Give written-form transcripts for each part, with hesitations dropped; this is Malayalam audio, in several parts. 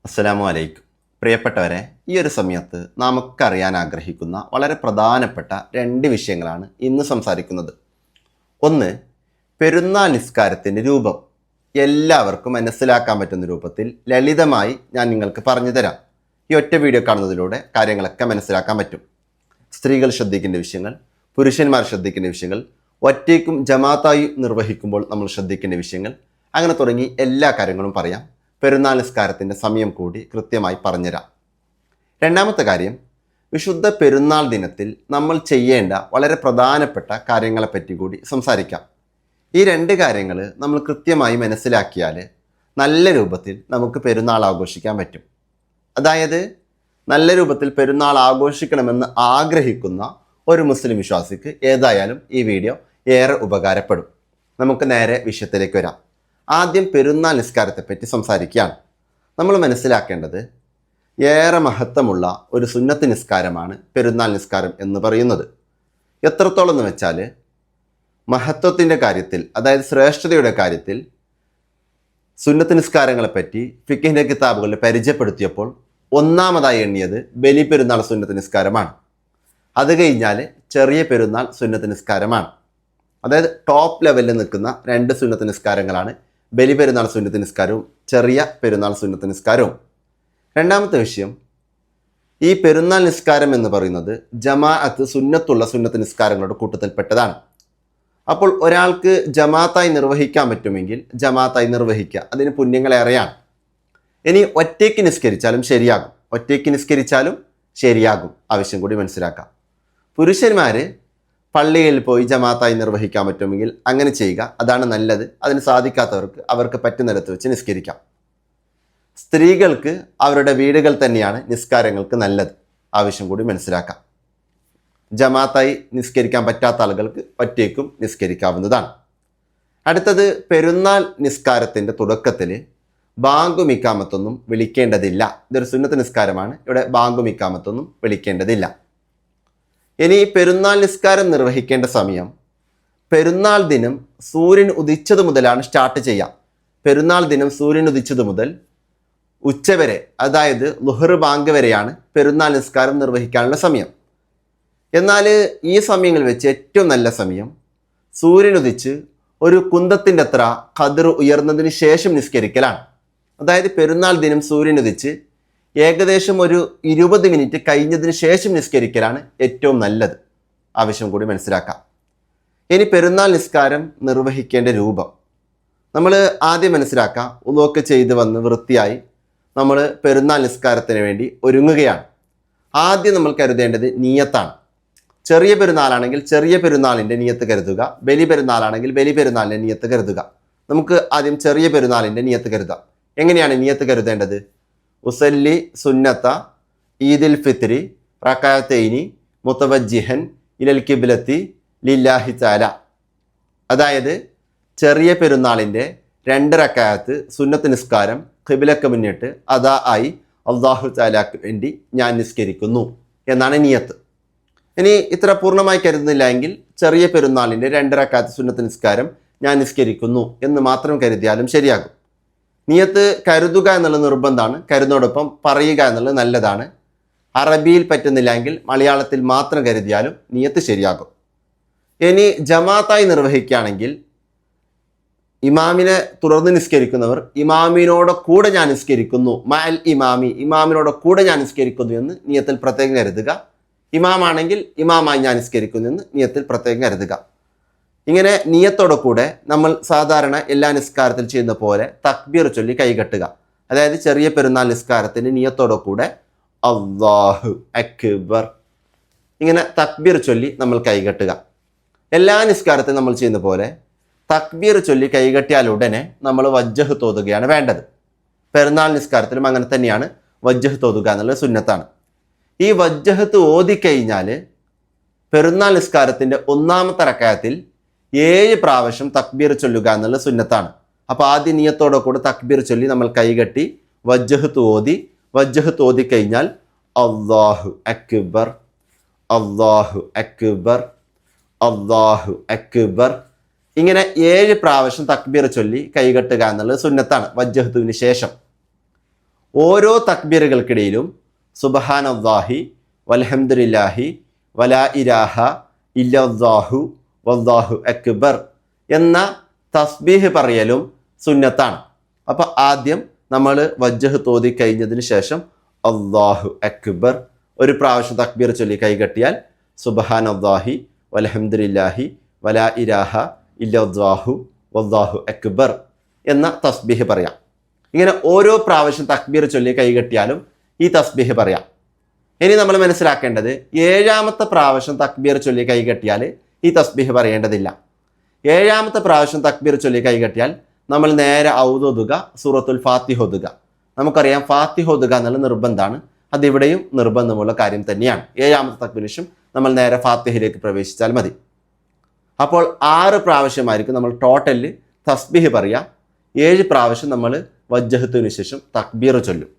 അസ്സലാമു അലൈക്കും. പ്രിയപ്പെട്ടവരെ, ഈ ഒരു സമയത്ത് നമുക്കറിയാൻ ആഗ്രഹിക്കുന്ന വളരെ പ്രധാനപ്പെട്ട രണ്ട് വിഷയങ്ങളാണ് ഇന്ന് സംസാരിക്കുന്നത്. ഒന്ന്, പെരുന്നാൾ നിസ്കാരത്തിൻ്റെ രൂപം. എല്ലാവർക്കും മനസ്സിലാക്കാൻ പറ്റുന്ന രൂപത്തിൽ ലളിതമായി ഞാൻ നിങ്ങൾക്ക് പറഞ്ഞു തരാം. ഈ ഒറ്റ വീഡിയോ കാണുന്നതിലൂടെ കാര്യങ്ങളൊക്കെ മനസ്സിലാക്കാൻ പറ്റും. സ്ത്രീകൾ ശ്രദ്ധിക്കേണ്ട വിഷയങ്ങൾ, പുരുഷന്മാർ ശ്രദ്ധിക്കേണ്ട വിഷയങ്ങൾ, ഒറ്റയ്ക്കും ജമാഅത്തായി നിർവഹിക്കുമ്പോൾ നമ്മൾ ശ്രദ്ധിക്കേണ്ട വിഷയങ്ങൾ, അങ്ങനെ തുടങ്ങി എല്ലാ കാര്യങ്ങളും പറയാം. പെരുന്നാൾ നിസ്കാരത്തിൻ്റെ സമയം കൂടി കൃത്യമായി പറഞ്ഞുതരാം. രണ്ടാമത്തെ കാര്യം, വിശുദ്ധ പെരുന്നാൾ ദിനത്തിൽ നമ്മൾ ചെയ്യേണ്ട വളരെ പ്രധാനപ്പെട്ട കാര്യങ്ങളെപ്പറ്റി കൂടി സംസാരിക്കാം. ഈ രണ്ട് കാര്യങ്ങൾ നമ്മൾ കൃത്യമായി മനസ്സിലാക്കിയാൽ നല്ല രൂപത്തിൽ നമുക്ക് പെരുന്നാൾ ആഘോഷിക്കാൻ പറ്റും. അതായത് നല്ല രൂപത്തിൽ പെരുന്നാൾ ആഘോഷിക്കണമെന്ന് ആഗ്രഹിക്കുന്ന ഒരു മുസ്ലിം വിശ്വാസിക്ക് ഏതായാലും ഈ വീഡിയോ ഏറെ ഉപകാരപ്പെടും. നമുക്ക് നേരെ വിഷയത്തിലേക്ക് വരാം. ആദ്യം പെരുന്നാൾ നിസ്കാരത്തെപ്പറ്റി സംസാരിക്കുകയാണ്. നമ്മൾ മനസ്സിലാക്കേണ്ടത് ഏറെ മഹത്വമുള്ള ഒരു സുന്നത്ത് നിസ്കാരമാണ് പെരുന്നാൾ നിസ്കാരം എന്ന് പറയുന്നത്. എത്രത്തോളം എന്ന് വെച്ചാൽ മഹത്വത്തിൻ്റെ കാര്യത്തിൽ, അതായത് ശ്രേഷ്ഠതയുടെ കാര്യത്തിൽ സുന്നത്ത് നിസ്കാരങ്ങളെപ്പറ്റി ഫിഖിൻ്റെ കിതാബുകളിൽ പരിചയപ്പെടുത്തിയപ്പോൾ ഒന്നാമതായി എണ്ണിയത് ബലി പെരുന്നാൾ സുന്നത്ത് നിസ്കാരമാണ്. അത് കഴിഞ്ഞാൽ ചെറിയ പെരുന്നാൾ സുന്നത്ത് നിസ്കാരമാണ്. അതായത് ടോപ്പ് ലെവലിൽ നിൽക്കുന്ന രണ്ട് സുന്നത്ത് നിസ്കാരങ്ങളാണ് ബലി പെരുന്നാൾ സുന്നത്ത് നിസ്കാരവും ചെറിയ പെരുന്നാൾ സുന്നത്ത് നിസ്കാരവും. രണ്ടാമത്തെ വിഷയം, ഈ പെരുന്നാൾ നിസ്കാരം എന്ന് പറയുന്നത് ജമാഅത്ത് സുന്നത്തുള്ള സുന്നത്ത് നിസ്കാരങ്ങളുടെ കൂട്ടത്തിൽപ്പെട്ടതാണ്. അപ്പോൾ ഒരാൾക്ക് ജമാഅത്തായി നിർവഹിക്കാൻ പറ്റുമെങ്കിൽ ജമാഅത്തായി നിർവഹിക്കുക, അതിന് പുണ്യങ്ങളേറെയാണ്. ഇനി ഒറ്റയ്ക്ക് നിസ്കരിച്ചാലും ശരിയാകും. ആവശ്യം കൂടി മനസ്സിലാക്കാം. പുരുഷന്മാർ പള്ളിയിൽ പോയി ജമാഅത്തായി നിർവഹിക്കാൻ പറ്റുമെങ്കിൽ അങ്ങനെ ചെയ്യുക, അതാണ് നല്ലത്. അതിന് സാധിക്കാത്തവർക്ക് അവർക്ക് പറ്റുന്നിടത്ത് വെച്ച് നിസ്കരിക്കാം. സ്ത്രീകൾക്ക് അവരുടെ വീടുകൾ തന്നെയാണ് നിസ്കാരങ്ങൾക്ക് നല്ലത്. ആവശ്യം കൂടി മനസ്സിലാക്കാം. ജമാഅത്തായി നിസ്കരിക്കാൻ പറ്റാത്ത ആളുകൾക്ക് ഒറ്റയ്ക്കും നിസ്കരിക്കാവുന്നതാണ്. അടുത്തത്, പെരുന്നാൾ നിസ്കാരത്തിൻ്റെ തുടക്കത്തിൽ ബാങ്കും ഇഖാമത്തൊന്നും വിളിക്കേണ്ടതില്ല. ഇതൊരു സുന്നത്ത് നിസ്കാരമാണ്. ഇവിടെ ബാങ്കും ഇഖാമത്തൊന്നും വിളിക്കേണ്ടതില്ല. ഇനി പെരുന്നാൾ നിസ്കാരം നിർവഹിക്കേണ്ട സമയം പെരുന്നാൾ ദിനം സൂര്യൻ ഉദിച്ചത് മുതലാണ് സ്റ്റാർട്ട് ചെയ്യാം. പെരുന്നാൾ ദിനം സൂര്യൻ ഉദിച്ചത് മുതൽ ഉച്ചവരെ, അതായത് ളുഹർ ബാങ്ക് വരെയാണ് പെരുന്നാൾ നിസ്കാരം നിർവഹിക്കാനുള്ള സമയം. എന്നാൽ ഈ സമയങ്ങളിൽ വെച്ച് ഏറ്റവും നല്ല സമയം സൂര്യൻ ഉദിച്ച് ഒരു കുന്തത്തിൻ്റെ അത്ര ഖദർ ഉയർന്നതിന് ശേഷം നിസ്കരിക്കലാണ്. അതായത് പെരുന്നാൾ ദിനം സൂര്യൻ ഉദിച്ച് ഏകദേശം ഒരു 20 മിനിറ്റ് കഴിഞ്ഞതിന് ശേഷം നിസ്കരിക്കലാണ് ഏറ്റവും നല്ലത്. ആവശ്യം കൂടി മനസ്സിലാക്കാം. ഇനി പെരുന്നാൾ നിസ്കാരം നിർവഹിക്കേണ്ട രൂപം നമ്മൾ ആദ്യം മനസ്സിലാക്കാം. ഉളൂഹ് ചെയ്ത് വന്ന് വൃത്തിയായി നമ്മൾ പെരുന്നാൾ നിസ്കാരത്തിന് വേണ്ടി ഒരുങ്ങുകയാണ്. ആദ്യം നമ്മൾ കരുതേണ്ടത് നിയ്യത്താണ്. ചെറിയ പെരുന്നാളാണെങ്കിൽ ചെറിയ പെരുന്നാളിൻ്റെ നിയ്യത്ത് കരുതുക. ബലി പെരുന്നാളാണെങ്കിൽ ബലി പെരുന്നാളിൻ്റെ നിയ്യത്ത് കരുതുക. നമുക്ക് ആദ്യം ചെറിയ പെരുന്നാളിൻ്റെ നിയ്യത്ത് കരുതാം. എങ്ങനെയാണ് നിയ്യത്ത് കരുതേണ്ടത്? ഉസല്ലി സുന്നത്ത ഈദിൽ ഫിത്രി റകഅത്തൈനി മുതവജ്ജിഹൻ ഇലൽ ഖിബ്ലത്തി ലില്ലാഹി തആല. അതായത് ചെറിയ പെരുന്നാളിൻ്റെ 2 റകഅത്ത് സുന്നത്ത് നിസ്കാരം ഖിബ്ലക്ക് മുന്നിട്ട് അദാ ആയി അല്ലാഹു തആലക്ക് വേണ്ടി ഞാൻ നിസ്കരിക്കുന്നു എന്നാണ് നിയത്ത്. ഇനി ഇത്ര പൂർണ്ണമായി കരുതുന്നില്ല എങ്കിൽ ചെറിയ പെരുന്നാളിൻ്റെ 2 റകഅത്ത് സുന്നത്ത് നിസ്കാരം ഞാൻ നിസ്കരിക്കുന്നു എന്ന് മാത്രം കരുതിയാലും ശരിയാകും. നിയത്ത് കരുതുക എന്നുള്ളത് നിർബന്ധമാണ്. കരുതോടൊപ്പം പറയുക എന്നുള്ളത് നല്ലതാണ്. അറബിയിൽ പറ്റുന്നില്ല എങ്കിൽ മലയാളത്തിൽ മാത്രം കരുതിയാലും നിയത്ത് ശരിയാകും. ഇനി ജമാഅത്തായി നിർവഹിക്കുകയാണെങ്കിൽ ഇമാമിനെ തുടർന്ന് നിസ്കരിക്കുന്നവർ ഇമാമിനോട് കൂടെ ഞാൻ നിസ്കരിക്കുന്നു, മഅൽ ഇമാമി, ഇമാമിനോട് കൂടെ ഞാൻ നിസ്കരിക്കുന്നു എന്ന് നിയത്തിൽ പ്രത്യേകം കരുതുക. ഇമാമാണെങ്കിൽ ഇമാമായി ഞാൻ നിസ്കരിക്കുന്നു എന്ന് നിയത്തിൽ പ്രത്യേകം കരുതുക. ഇങ്ങനെ നിയത്തോടെ കൂടെ നമ്മൾ സാധാരണ എല്ലാ നിസ്കാരത്തിൽ ചെയ്യുന്ന പോലെ തക്ബീർ ചൊല്ലി കൈകെട്ടുക. അതായത് ചെറിയ പെരുന്നാൾ നിസ്കാരത്തിന് നിയത്തോടെ കൂടെ അല്ലാഹു അക്ബർ ഇങ്ങനെ തക്ബീർ ചൊല്ലി നമ്മൾ കൈകെട്ടുക. എല്ലാ നിസ്കാരത്തിലും നമ്മൾ ചെയ്യുന്ന പോലെ തക്ബീർ ചൊല്ലി കൈകെട്ടിയാൽ ഉടനെ നമ്മൾ വജ്ജഹ് തോതുകയാണ് വേണ്ടത്. പെരുന്നാൾ നിസ്കാരത്തിലും അങ്ങനെ തന്നെയാണ്. വജ്ജഹ് തോതുക എന്നുള്ളത് സുന്നത്താണ്. ഈ വജ്ജഹത്ത് ഓതിക്കഴിഞ്ഞാൽ പെരുന്നാൾ നിസ്കാരത്തിൻ്റെ 1ാമത്തെ റകഅത്തിൽ 7 പ്രാവശ്യം തക്ബീർ ചൊല്ലുക എന്നുള്ളത് സുന്നത്താണ്. അപ്പോൾ ആദ്യ നിയത്തോടെ കൂടെ തക്ബീർ ചൊല്ലി നമ്മൾ കൈകെട്ടി വജ്ജഹത്ത് ഓതി കഴിഞ്ഞാൽ അല്ലാഹു അക്ബർ അല്ലാഹു അക്ബർ അല്ലാഹു അക്ബർ ഇങ്ങനെ 7 പ്രാവശ്യം തക്ബീർ ചൊല്ലി കൈകെട്ടുക എന്നുള്ളത് സുന്നത്താണ് വജ്ജഹത്തുവിന് ശേഷം. ഓരോ തക്ബീറുകൾക്കിടയിലും സുബ്ഹാനല്ലാഹി വൽഹംദുലില്ലാഹി വലാ ഇലാഹ ഇല്ലല്ലാഹു വല്ലാഹു അക്ബർ എന്ന തസ്ബീഹ് പറയലും സുന്നത്താണ്. അപ്പോൾ ആദ്യം നമ്മൾ വജ്ജഹ് തോതി കഴിഞ്ഞതിന് ശേഷം അല്ലാഹു അക്ബർ ഒരു പ്രാവശ്യം തക്ബീർ ചൊല്ലി കൈകെട്ടിയാൽ സുബ്ഹാനല്ലാഹി വൽഹംദുലില്ലാഹി വലാ ഇലാഹ ഇല്ലല്ലാഹു വല്ലാഹു അക്ബർ എന്ന തസ്ബീഹ് പറയാം. ഇങ്ങനെ ഓരോ പ്രാവശ്യം തക്ബീർ ചൊല്ലി കൈകെട്ടിയാലും ഈ തസ്ബീഹ് പറയാം. ഇനി നമ്മൾ മനസ്സിലാക്കേണ്ടത് 7ാമത്തെ പ്രാവശ്യം തക്ബീർ ചൊല്ലി കൈകെട്ടിയാൽ ഈ തസ്ബീഹ് പറയേണ്ടതില്ല. 7ാമത്തെ പ്രാവശ്യം തക്ബീർ ചൊല്ലി കൈകെട്ടിയാൽ നമ്മൾ നേരെ ഔദുക സൂറത്തുൽ ഫാത്തിഹ ഓതുക. നമുക്കറിയാം ഫാത്തിഹ ഓതുക എന്നുള്ള നിർബന്ധമാണ്. അതിവിടെയും നിർബന്ധമുള്ള കാര്യം തന്നെയാണ്. 7ാമത്തെ തക്ബീറിന് ശേഷം നമ്മൾ നേരെ ഫാത്തിഹയിലേക്ക് പ്രവേശിച്ചാൽ മതി. അപ്പോൾ 6 പ്രാവശ്യമായിരിക്കും നമ്മൾ ടോട്ടലിൽ തസ്ബീഹ് പറയുക. 7 പ്രാവശ്യം നമ്മൾ വജ്ജഹത്തിന് ശേഷം തക്ബീർ ചൊല്ലും.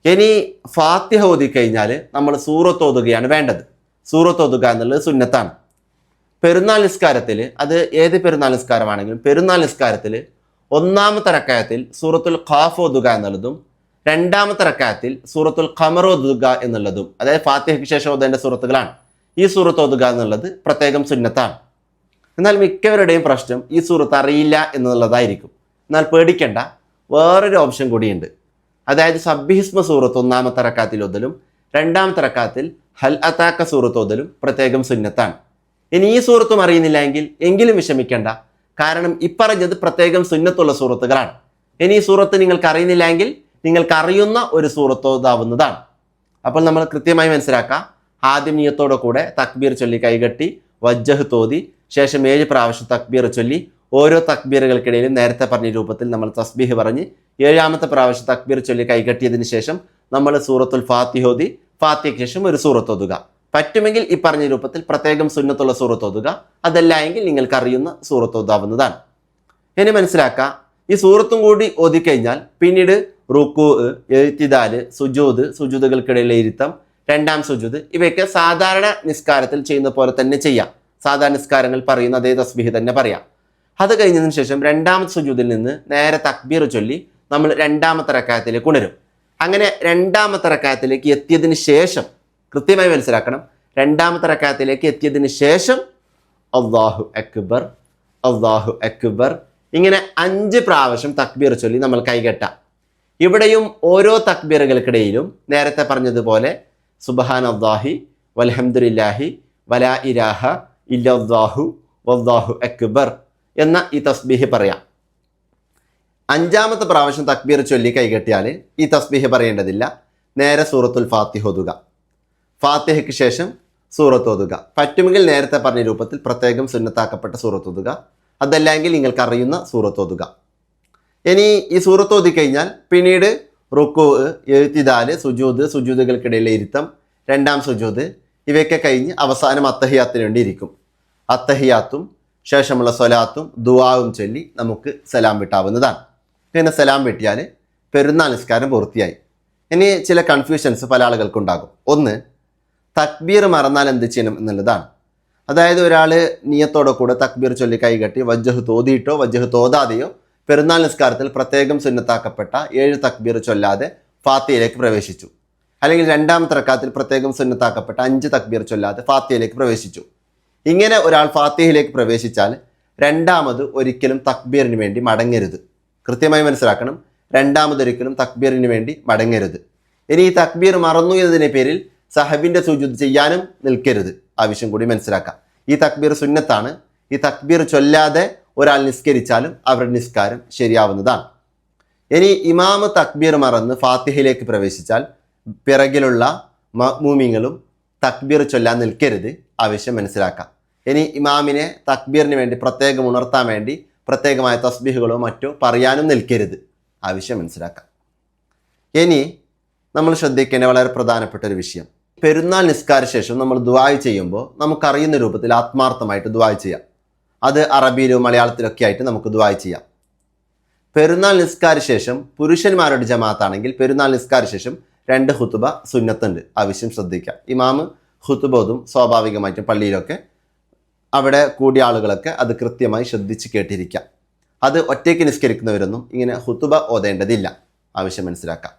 ഇനി ഫാത്തിഹ ഓതി കഴിഞ്ഞാൽ നമ്മൾ സൂറത്ത് ഓതുകയാണ് വേണ്ടത്. സൂറത്ത് ഓതുക എന്നുള്ളത് സുന്നത്താണ്. പെരുന്നാൾ നിസ്കാരത്തിൽ, അത് ഏത് പെരുന്നാൾ നിസ്കാരമാണെങ്കിലും പെരുന്നാൾ നിസ്കാരത്തിൽ 1ാമത്തെ റക്അത്തിൽ സൂറത്തുൽ ഖാഫ് ഓതുക എന്നുള്ളതും 2ാമത്തെ റക്അത്തിൽ സൂറത്തുൽ ഖമർ ഓതുക എന്നുള്ളതും, അതായത് ഫാത്തിഹയ്ക്ക് ശേഷം ഓതേണ്ട സൂറത്തുകളാണ്. ഈ സൂറത്ത് ഓതുക എന്നുള്ളത് പ്രത്യേകം സുന്നത്താണ്. എന്നാൽ മിക്കവരുടെയും പ്രശ്നം ഈ സൂറത്ത് അറിയില്ല എന്നുള്ളതായിരിക്കും. എന്നാൽ പേടിക്കേണ്ട, വേറൊരു ഓപ്ഷൻ കൂടിയുണ്ട്. അതായത് സബ്ബിഹിസ്മ സൂറത്ത് 1ാമത്തെ റക്അത്തിൽ ഓതലും 2ാമത്തെ റക്അത്തിൽ ഹൽ അതാക സൂറത്ത് ഓതലും പ്രത്യേകം സുന്നത്താണ്. ഇനി ഈ സൂറത്തും അറിയുന്നില്ല എങ്കിലും വിഷമിക്കേണ്ട. കാരണം ഇപ്പറഞ്ഞത് പ്രത്യേകം സുന്നത്തുള്ള സൂറത്തുകളാണ്. ഇനി ഈ സൂറത്ത് നിങ്ങൾക്ക് അറിയുന്നില്ല എങ്കിൽ നിങ്ങൾക്ക് അറിയുന്ന ഒരു സൂറത്ത് ഓതാവുന്നതാണ്. അപ്പോൾ നമ്മൾ കൃത്യമായി മനസ്സിലാക്കാം. ആദ്യം നിയത്തോടെ കൂടെ തക്ബീർ ചൊല്ലി കൈകെട്ടി വജ്ജഹ് തോതി ശേഷം 7 പ്രാവശ്യം തക്ബീർ ചൊല്ലി ഓരോ തക്ബീറുകൾക്കിടയിലും നേരത്തെ പറഞ്ഞ രൂപത്തിൽ നമ്മൾ തസ്ബീഹ് പറഞ്ഞ് 7ാമത്തെ പ്രാവശ്യം തക്ബീർ ചൊല്ലി കൈകെട്ടിയതിന് ശേഷം നമ്മൾ സൂറത്തുൽ ഫാത്തിഹ ഓതി ഫാത്തിഹയ്ക്ക് ശേഷം ഒരു സൂറത്ത് ഓതുക. പറ്റുമെങ്കിൽ ഈ പറഞ്ഞ രൂപത്തിൽ പ്രത്യേകം സുന്നത്തുള്ള സൂറത്ത് ഓതുക. അതല്ല എങ്കിൽ നിങ്ങൾക്ക് അറിയുന്ന സൂറത്ത് ഓതാവുന്നതാണ്. ഇനി മനസ്സിലാക്കാം, ഈ സൂറത്തും കൂടി ഓതിക്കഴിഞ്ഞാൽ പിന്നീട് റുക്കൂ, ഇഅ്തിദാല്, സുജൂദ്, സുജൂദുകൾക്കിടയിലെ ഇരുത്തം, 2ാം സുജൂദ്, ഇവയൊക്കെ സാധാരണ നിസ്കാരത്തിൽ ചെയ്യുന്ന പോലെ തന്നെ ചെയ്യാം. സാധാരണ നിസ്കാരങ്ങൾ പറയുന്ന അതേ തസ്ബീഹ് തന്നെ പറയാം. അത് കഴിഞ്ഞതിന് ശേഷം 2ാമത്തെ സുജൂദിൽ നിന്ന് നേരെ തക്ബീർ ചൊല്ലി നമ്മൾ 2ാമത്തെ റക്അത്തിലേക്ക് ഉണരും. അങ്ങനെ 2ാമത്തെ റക്അത്തിലേക്ക് എത്തിയതിന് ശേഷം കൃത്യമായി മനസ്സിലാക്കണം, 2ാമത്തെ റക്അത്തിലേക്ക് എത്തിയതിന് ശേഷം അല്ലാഹു അക്ബർ അല്ലാഹു അക്ബർ ഇങ്ങനെ 5 പ്രാവശ്യം തക്ബീർ ചൊല്ലി നമ്മൾ കൈകെട്ടാം. ഇവിടെയും ഓരോ തക്ബീറുകൾക്കിടയിലും നേരത്തെ പറഞ്ഞതുപോലെ സുബ്ഹാനല്ലാഹി വൽഹംദുലില്ലാഹി വലാ ഇലാഹ ഇല്ലല്ലാഹു വല്ലാഹു അക്ബർ എന്ന ഈ തസ്ബീഹ് പറയാം. 5ാമത്തെ പ്രാവശ്യം തക്ബീർ ചൊല്ലി കൈകെട്ടിയാൽ ഈ തസ്ബീഹ് പറയേണ്ടതില്ല. നേരെ സൂറത്തുൽ ഫാത്തിഹ ഓതുക. ഫാത്തിഹയ്ക്ക് ശേഷം സൂറത്ത് ഓതുക. പറ്റുമെങ്കിൽ നേരത്തെ പറഞ്ഞ രൂപത്തിൽ പ്രത്യേകം സുന്നത്താക്കപ്പെട്ട സൂറത്ത് ഓതുക. അതല്ലെങ്കിൽ നിങ്ങൾക്ക് അറിയുന്ന സൂറത്ത് ഓതുക. ഇനി ഈ സൂറത്ത് ഓതി കഴിഞ്ഞാൽ പിന്നീട് റുക്കൂ, ഇഅ്തിദാല്, സുജൂദ്, സുജൂദുകൾക്കിടയിലെ ഇരുത്തം, 2ാം സുജൂദ്, ഇവയൊക്കെ കഴിഞ്ഞ് അവസാനം അത്തഹിയാത്തിന് വേണ്ടി ഇരിക്കും. അത്തഹിയാത്തും ശേഷമുള്ള സ്വലാത്തും ദുആവും ചൊല്ലി നമുക്ക് സലാം വിട്ടാവുന്നതാണ്. പിന്നെ സലാം വെട്ടിയാൽ പെരുന്നാൾ നിസ്കാരം പൂർത്തിയായി. ഇനി ചില കൺഫ്യൂഷൻസ് പല ആളുകൾക്കുണ്ടാകും. ഒന്ന്, തക്ബീർ മറന്നാൽ എന്ത് ചെയ്യണം എന്നുള്ളതാണ്. അതായത് ഒരാൾ നിയത്തോടെ കൂടെ തക്ബീർ ചൊല്ലി കൈകെട്ടി വജ്ജഹ് തോതിയിട്ടോ വജ്ജഹ് തോതാതെയോ പെരുന്നാൾ നിസ്കാരത്തിൽ പ്രത്യേകം സുന്നത്താക്കപ്പെട്ട 7 തക്ബീർ ചൊല്ലാതെ ഫാത്തിഹയിലേക്ക് പ്രവേശിച്ചു. അല്ലെങ്കിൽ 2ാമത്തെ റക്അത്തിൽ പ്രത്യേകം സുന്നത്താക്കപ്പെട്ട 5 തക്ബീർ ചൊല്ലാതെ ഫാത്തിഹയിലേക്ക് പ്രവേശിച്ചു. ഇങ്ങനെ ഒരാൾ ഫാത്തിഹയിലേക്ക് പ്രവേശിച്ചാൽ 2ാമത് ഒരിക്കലും തക്ബീറിന് വേണ്ടി മടങ്ങരുത്. കൃത്യമായി മനസ്സിലാക്കണം, 2ാമതൊരിക്കലും തക്ബീറിന് വേണ്ടി മടങ്ങരുത്. ഇനി ഈ തക്ബീർ മറന്നു എന്നതിൻ്റെ പേരിൽ സഹബിൻ്റെ സുജൂദ് ചെയ്യാനും നിൽക്കരുത്. ആവശ്യം കൂടി മനസ്സിലാക്കാം. ഈ തക്ബീർ സുന്നത്താണ്. ഈ തക്ബീർ ചൊല്ലാതെ ഒരാൾ നിസ്കരിച്ചാലും അവരുടെ നിസ്കാരം ശരിയാവുന്നതാണ്. ഇനി ഇമാമ് തക്ബീർ മറന്ന് ഫാത്തിഹയിലേക്ക് പ്രവേശിച്ചാൽ പിറകിലുള്ള മഅ്മൂമീങ്ങളും തക്ബീർ ചൊല്ലാൻ നിൽക്കരുത്. ആവശ്യം മനസ്സിലാക്കാം. ഇനി ഇമാമിനെ തക്ബീറിന് വേണ്ടി പ്രത്യേകം ഉണർത്താൻ വേണ്ടി പ്രത്യേകമായ തസ്ബീഹുകളോ മറ്റോ പറയാനും നിൽക്കരുത്. ആവശ്യം മനസ്സിലാക്കാം. ഇനി നമ്മൾ ശ്രദ്ധിക്കേണ്ട വളരെ പ്രധാനപ്പെട്ട ഒരു വിഷയം, പെരുന്നാൾ നിസ്കാര ശേഷം നമ്മൾ ദുആ ചെയ്യുമ്പോൾ നമുക്കറിയുന്ന രൂപത്തിൽ ആത്മാർത്ഥമായിട്ട് ദുആ ചെയ്യാം. അത് അറബിയിലോ മലയാളത്തിലൊക്കെ ആയിട്ട് നമുക്ക് ദുആ ചെയ്യാം. പെരുന്നാൾ നിസ്കാര ശേഷം പുരുഷന്മാരുടെ ജമാഅത്താണെങ്കിൽ പെരുന്നാൾ നിസ്കാര ശേഷം 2 ഖുതുബ സുന്നത്തുണ്ട്. ആവശ്യം ശ്രദ്ധിക്കാം. ഇമാമ് ഖുതുബ ഓതും സ്വാഭാവികമായിട്ടും പള്ളിയിലൊക്കെ. അവിടെ കൂടിയ ആളുകളൊക്കെ അത് കൃത്യമായി ശ്രദ്ധിച്ച് കേട്ടിരിക്കാം. അത് ഒറ്റയ്ക്ക് നിസ്കരിക്കുന്നവരൊന്നും ഇങ്ങനെ ഖുതുബ ഓതേണ്ടതില്ല. ആവശ്യം മനസ്സിലാക്കാം.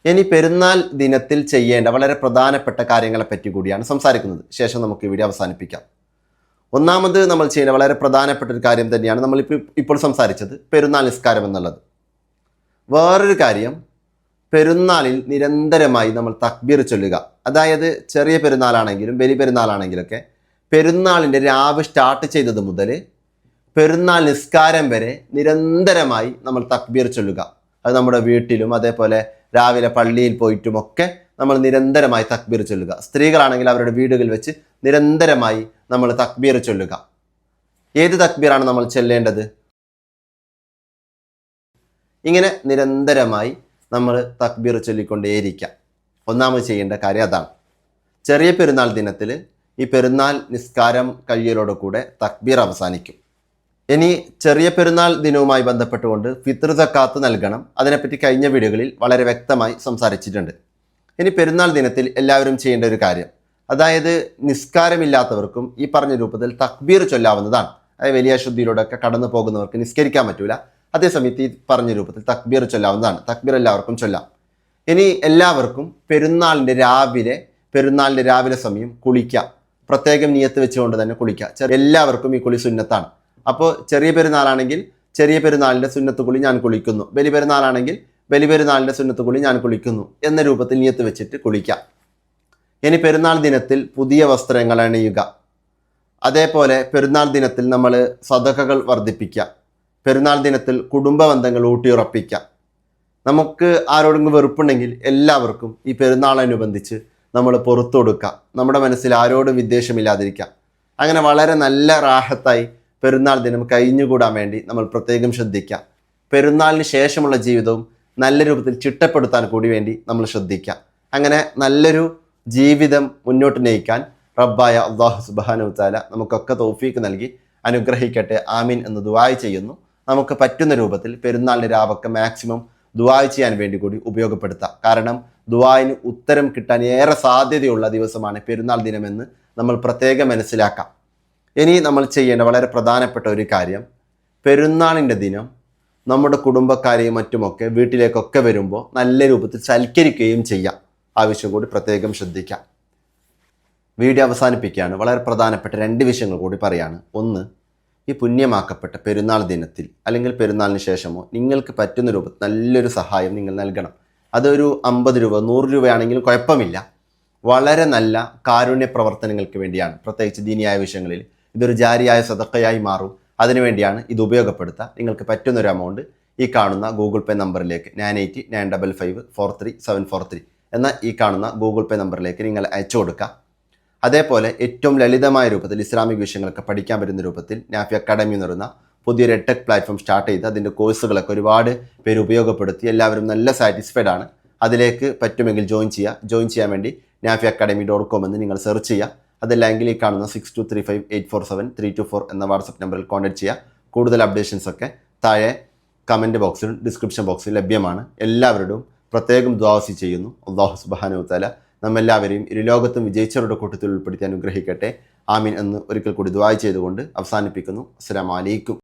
ഇനി പെരുന്നാൾ ദിനത്തിൽ ചെയ്യേണ്ട വളരെ പ്രധാനപ്പെട്ട കാര്യങ്ങളെപ്പറ്റി കൂടിയാണ് സംസാരിക്കുന്നത്. ശേഷം നമുക്ക് ഈ വീഡിയോ അവസാനിപ്പിക്കാം. ഒന്നാമത് നമ്മൾ ചെയ്യേണ്ട വളരെ പ്രധാനപ്പെട്ട ഒരു കാര്യം തന്നെയാണ് ഇപ്പോൾ സംസാരിച്ചത്, പെരുന്നാൾ നിസ്കാരം എന്നുള്ളത്. വേറൊരു കാര്യം, പെരുന്നാളിൽ നിരന്തരമായി നമ്മൾ തക്ബീർ ചൊല്ലുക. അതായത് ചെറിയ പെരുന്നാളാണെങ്കിലും വലിയ പെരുന്നാളാണെങ്കിലൊക്കെ പെരുന്നാളിൻ്റെ രാവ് സ്റ്റാർട്ട് ചെയ്തത് മുതൽ പെരുന്നാൾ നിസ്കാരം വരെ നിരന്തരമായി നമ്മൾ തക്ബീർ ചൊല്ലുക. അത് നമ്മുടെ വീട്ടിലും അതേപോലെ രാവിലെ പള്ളിയിൽ പോയിട്ടുമൊക്കെ നമ്മൾ നിരന്തരമായി തക്ബീർ ചൊല്ലുക. സ്ത്രീകളാണെങ്കിൽ അവരുടെ വീടുകളിൽ വെച്ച് നിരന്തരമായി നമ്മൾ തക്ബീർ ചൊല്ലുക. ഏത് തക്ബീറാണ് നമ്മൾ ചൊല്ലേണ്ടത്? ഇങ്ങനെ നിരന്തരമായി നമ്മൾ തക്ബീർ ചൊല്ലിക്കൊണ്ടേയിരിക്കാം. ഒന്നാമത് ചെയ്യേണ്ട കാര്യം അതാണ്. ചെറിയ പെരുന്നാൾ ദിനത്തിൽ ഈ പെരുന്നാൾ നിസ്കാരം കഴിയലോടുകൂടെ തക്ബീർ അവസാനിക്കും. ഇനി ചെറിയ പെരുന്നാൾ ദിനവുമായി ബന്ധപ്പെട്ടുകൊണ്ട് ഫിത്ർ സക്കാത്ത് നൽകണം. അതിനെപ്പറ്റി കഴിഞ്ഞ വീഡിയോകളിൽ വളരെ വ്യക്തമായി സംസാരിച്ചിട്ടുണ്ട്. ഇനി പെരുന്നാൾ ദിനത്തിൽ എല്ലാവരും ചെയ്യേണ്ട ഒരു കാര്യം, അതായത് നിസ്കാരമില്ലാത്തവർക്കും ഈ പറഞ്ഞ രൂപത്തിൽ തക്ബീർ ചൊല്ലാവുന്നതാണ്. അതായത് വലിയ അശുദ്ധിയിലൂടെയൊക്കെ കടന്നു പോകുന്നവർക്ക് നിസ്കരിക്കാൻ പറ്റൂല. അതേസമയത്ത് ഈ പറഞ്ഞ രൂപത്തിൽ തക്ബീർ ചൊല്ലാവുന്നതാണ്. തക്ബീർ എല്ലാവർക്കും ചൊല്ലാം. ഇനി എല്ലാവർക്കും പെരുന്നാളിൻ്റെ രാവിലെ സമയം കുളിക്കാം. പ്രത്യേകം നിയത്ത് വെച്ചുകൊണ്ട് തന്നെ കുളിക്കാം. എല്ലാവർക്കും ഈ കുളി സുന്നത്താണ്. അപ്പോൾ ചെറിയ പെരുന്നാളാണെങ്കിൽ ചെറിയ പെരുന്നാളിൻ്റെ സുന്നത്ത് കുളി ഞാൻ കുളിക്കുന്നു, വലിയ പെരുന്നാളാണെങ്കിൽ വലിയ പെരുന്നാളിൻ്റെ സുന്നത്ത് കുളി ഞാൻ കുളിക്കുന്നു എന്ന രൂപത്തിൽ നിയത്ത് വെച്ചിട്ട് കുളിക്കാം. ഇനി പെരുന്നാൾ ദിനത്തിൽ പുതിയ വസ്ത്രങ്ങൾ അണിയുക. അതേപോലെ പെരുന്നാൾ ദിനത്തിൽ നമ്മൾ സദഖകൾ വർദ്ധിപ്പിക്കുക. പെരുന്നാൾ ദിനത്തിൽ കുടുംബ ബന്ധങ്ങൾ ഊട്ടിയുറപ്പിക്കുക. നമുക്ക് ആരോടെങ്കിലും വെറുപ്പുണ്ടെങ്കിൽ എല്ലാവർക്കും ഈ പെരുന്നാളനുബന്ധിച്ച് നമ്മൾ പുറത്തു കൊടുക്കുക. നമ്മുടെ മനസ്സിൽ ആരോടും വിദ്വേഷമില്ലാതിരിക്കുക. അങ്ങനെ വളരെ നല്ല റാഹത്തായി പെരുന്നാൾ ദിനം കഴിഞ്ഞുകൂടാൻ വേണ്ടി നമ്മൾ പ്രത്യേകം ശ്രദ്ധിക്കുക. പെരുന്നാളിന് ശേഷമുള്ള ജീവിതവും നല്ല രൂപത്തിൽ ചിട്ടപ്പെടുത്താൻ കൂടി വേണ്ടി നമ്മൾ ശ്രദ്ധിക്കുക. അങ്ങനെ നല്ലൊരു ജീവിതം മുന്നോട്ട് നയിക്കാൻ റബ്ബായ അല്ലാഹു സുബ്ഹാനഹു വ തആല നമുക്കൊക്കെ തൗഫീക്ക് നൽകി അനുഗ്രഹിക്കട്ടെ. ആമീൻ എന്ന് ദുആ ചെയ്യുന്നു. നമുക്ക് പറ്റുന്ന രൂപത്തിൽ പെരുന്നാളിൻ്റെ രാവൊക്കെ മാക്സിമം ദുആ ചെയ്യാൻ വേണ്ടി കൂടി ഉപയോഗപ്പെടുത്താം. കാരണം ദുആന് ഉത്തരം കിട്ടാൻ ഏറെ സാധ്യതയുള്ള ദിവസമാണ് പെരുന്നാൾ ദിനമെന്ന് നമ്മൾ പ്രത്യേകം മനസ്സിലാക്കാം. ഇനി നമ്മൾ ചെയ്യേണ്ട വളരെ പ്രധാനപ്പെട്ട ഒരു കാര്യം, പെരുന്നാളിൻ്റെ ദിനം നമ്മുടെ കുടുംബക്കാരെയും മറ്റുമൊക്കെ വീട്ടിലേക്കൊക്കെ വരുമ്പോൾ നല്ല രൂപത്തിൽ സൽക്കരിക്കുകയും ചെയ്യാം. ആവശ്യം കൂടി പ്രത്യേകം ശ്രദ്ധിക്കാം. വീഡിയോ അവസാനിപ്പിക്കുകയാണ്. വളരെ പ്രധാനപ്പെട്ട 2 വിഷയങ്ങൾ കൂടി പറയാണ്. ഒന്ന്, ഈ പുണ്യമാക്കപ്പെട്ട പെരുന്നാൾ ദിനത്തിൽ അല്ലെങ്കിൽ പെരുന്നാളിന് ശേഷമോ നിങ്ങൾക്ക് പറ്റുന്ന രൂപത്തിൽ നല്ലൊരു സഹായം നിങ്ങൾ നൽകണം. അതൊരു 50 രൂപ 100 രൂപയാണെങ്കിലും കുഴപ്പമില്ല. വളരെ നല്ല കാരുണ്യ പ്രവർത്തനങ്ങൾക്ക് വേണ്ടിയാണ്. പ്രത്യേകിച്ച് ദീനിയായ വിഷയങ്ങളിൽ ഇതൊരു ജാരിയായ സദഖയായി മാറും. അതിനുവേണ്ടിയാണ് ഇത് ഉപയോഗപ്പെടുത്തുക. നിങ്ങൾക്ക് പറ്റുന്നൊരു എമൗണ്ട് ഈ കാണുന്ന ഗൂഗിൾ പേ നമ്പറിലേക്ക് 9895543743 എന്ന ഈ കാണുന്ന ഗൂഗിൾ പേ നമ്പറിലേക്ക് നിങ്ങൾ അയച്ചു കൊടുക്കുക. അതേപോലെ ഏറ്റവും ലളിതമായ രൂപത്തിൽ ഇസ്ലാമിക് വിഷയങ്ങളൊക്കെ പഠിക്കാൻ പറ്റുന്ന രൂപത്തിൽ നാഫി അക്കാഡമി എന്ന് പറയുന്ന പുതിയൊരു എഡ്ടെക് പ്ലാറ്റ്ഫോം സ്റ്റാർട്ട് ചെയ്ത് അതിൻ്റെ കോഴ്സുകളൊക്കെ ഒരുപാട് പേര് ഉപയോഗപ്പെടുത്തി എല്ലാവരും നല്ല സാറ്റിസ്ഫൈഡ് ആണ്. അതിലേക്ക് പറ്റുമെങ്കിൽ ജോയിൻ ചെയ്യാൻ വേണ്ടി nafiacademy.com എന്ന് നിങ്ങൾ സെർച്ച് ചെയ്യുക. അതല്ലെങ്കിൽ ഈ കാണുന്ന 6235847324 എന്ന വാട്സപ്പ് നമ്പറിൽ കോൺടാക്ട് ചെയ്യുക. കൂടുതൽ അപ്ഡേഷൻസ് ഒക്കെ താഴെ കമൻറ്റ് ബോക്സിലും ഡിസ്ക്രിപ്ഷൻ ബോക്സിൽ ലഭ്യമാണ്. എല്ലാവരോടും പ്രത്യേകം ദുആ ചെയ്യുന്നു. അല്ലാഹു സുബ്ഹാനഹു വ തആല നമ്മെല്ലാവരെയും ഇരുലോകത്തും വിജയിച്ചവരുടെ കൂട്ടത്തിൽ ഉൾപ്പെടുത്തി അനുഗ്രഹിക്കട്ടെ. ആമീൻ എന്ന് ഒരിക്കൽ കൂടി ദുആ ചെയ്തുകൊണ്ട് അവസാനിപ്പിക്കുന്നു. അസ്സലാമു അലൈക്കും.